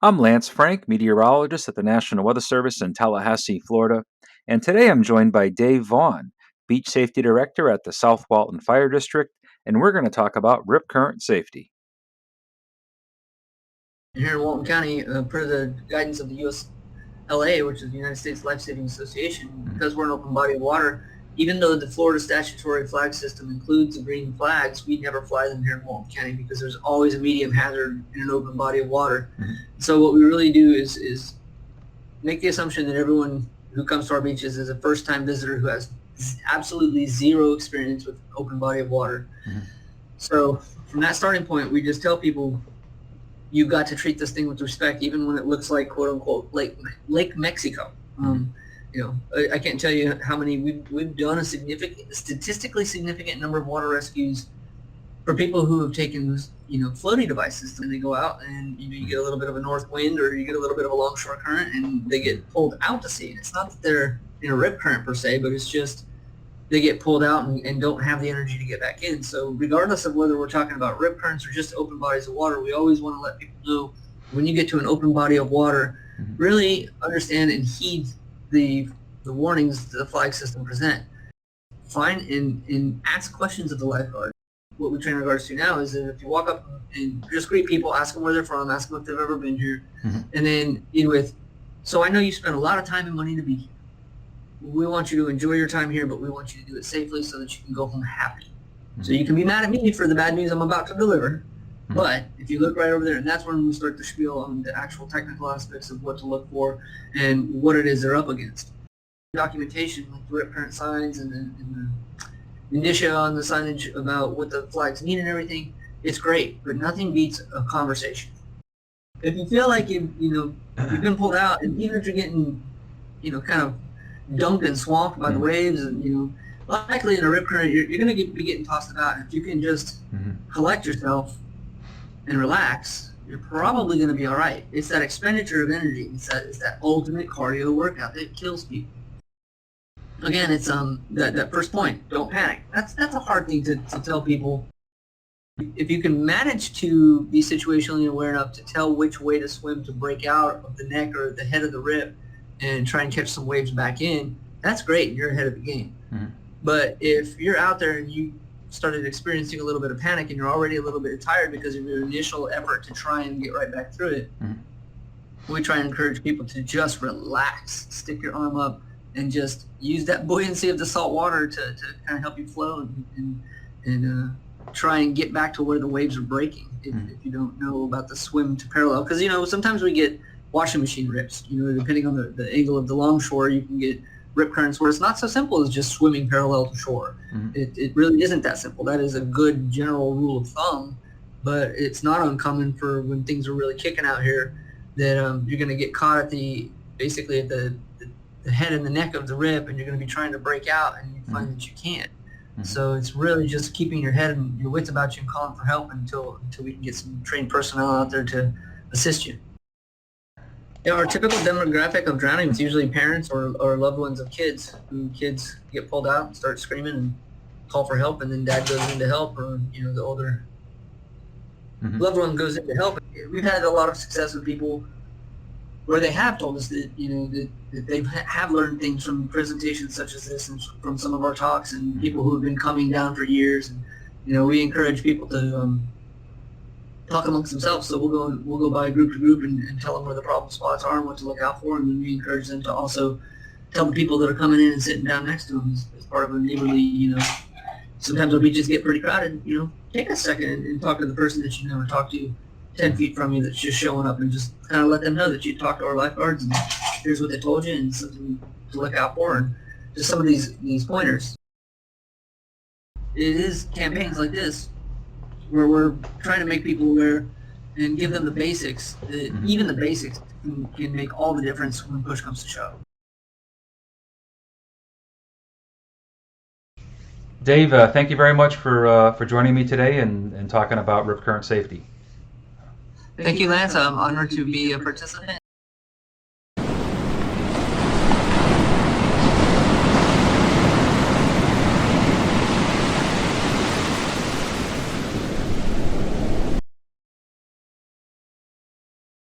I'm Lance Frank, meteorologist at the National Weather Service in Tallahassee, Florida, and today I'm joined by Dave Vaughn, Beach Safety Director at the South Walton Fire District, and we're going to talk about rip current safety. Here in Walton County, per the guidance of the USLA, which is the United States Life Saving Association, because we're an open body of water, even though the Florida statutory flag system includes the green flags, we never fly them here in Walton County because there's always a medium hazard in an open body of water. So what we really do is make the assumption that everyone who comes to our beaches is a first-time visitor who has absolutely zero experience with open body of water. So from that starting point, we just tell people, you've got to treat this thing with respect, even when it looks like "quote unquote" Lake Mexico. I can't tell you how many we've done a statistically significant number of water rescues for people who have taken floating devices, and they go out and you get a little bit of a north wind or you get a little bit of a longshore current and they get pulled out to sea. And it's not that they're in a rip current per se, but it's just they get pulled out and don't have the energy to get back in. So regardless of whether we're talking about rip currents or just open bodies of water, we always want to let people know when you get to an open body of water, really understand and heed the warnings that the flag system present. Find and ask questions of the lifeguard. What we train regards to now is that if you walk up and just greet people, ask them where they're from, ask them if they've ever been here, and then end with, so I know you spent a lot of time and money to be here. We want you to enjoy your time here, but we want you to do it safely so that you can go home happy. So you can be mad at me for the bad news I'm about to deliver, but if you look right over there, and that's when we start to spiel on the actual technical aspects of what to look for and what it is they're up against. Documentation, like the rip current signs and the indicia on the signage about what the flags mean and everything, it's great, but nothing beats a conversation. If you feel like you've been pulled out, and even if you're getting, kind of dunked and swamped by the waves, and likely in a rip current, you're going to be getting tossed about. If you can just collect yourself and relax, you're probably going to be all right. It's that expenditure of energy. It's that ultimate cardio workout that kills people. Again, it's that first point. Don't panic. That's a hard thing to tell people. If you can manage to be situationally aware enough to tell which way to swim to break out of the neck or the head of the rip and try and catch some waves back in, that's great. You're ahead of the game. But if you're out there and you started experiencing a little bit of panic and you're already a little bit tired because of your initial effort to try and get right back through it, we try and encourage people to just relax, stick your arm up, and just use that buoyancy of the salt water to kind of help you flow and try and get back to where the waves are breaking if you don't know about the swim to parallel. Because, sometimes we get washing machine rips. Depending on the angle of the longshore, you can get rip currents where it's not so simple as just swimming parallel to shore. It really isn't that simple. That is a good general rule of thumb, but it's not uncommon for when things are really kicking out here that you're going to get caught at the head and the neck of the rip, and you're going to be trying to break out, and you find that you can't. So it's really just keeping your head and your wits about you and calling for help until we can get some trained personnel out there to assist you. Our typical demographic of drowning is usually parents or loved ones of kids. Kids get pulled out and start screaming and call for help, and then dad goes in to help, or the older loved one goes in to help. We've had a lot of success with people where they have told us that that they have learned things from presentations such as this and from some of our talks, and people who have been coming down for years. And we encourage people to talk amongst themselves. So we'll go by group to group and tell them where the problem spots are and what to look out for, and then we encourage them to also tell the people that are coming in and sitting down next to them as part of a neighborly. Sometimes our beaches get pretty crowded. Take a second and talk to the person that you never talked to 10 feet from you that's just showing up, and just kind of let them know that you talked to our lifeguards and here's what they told you and something to look out for, and just some of these pointers. It is campaigns like this where we're trying to make people aware and give them the basics. Even the basics can make all the difference when push comes to shove. Dave, thank you very much for joining me today and talking about rip current safety. Thank you, Lance. I'm honored to be a participant.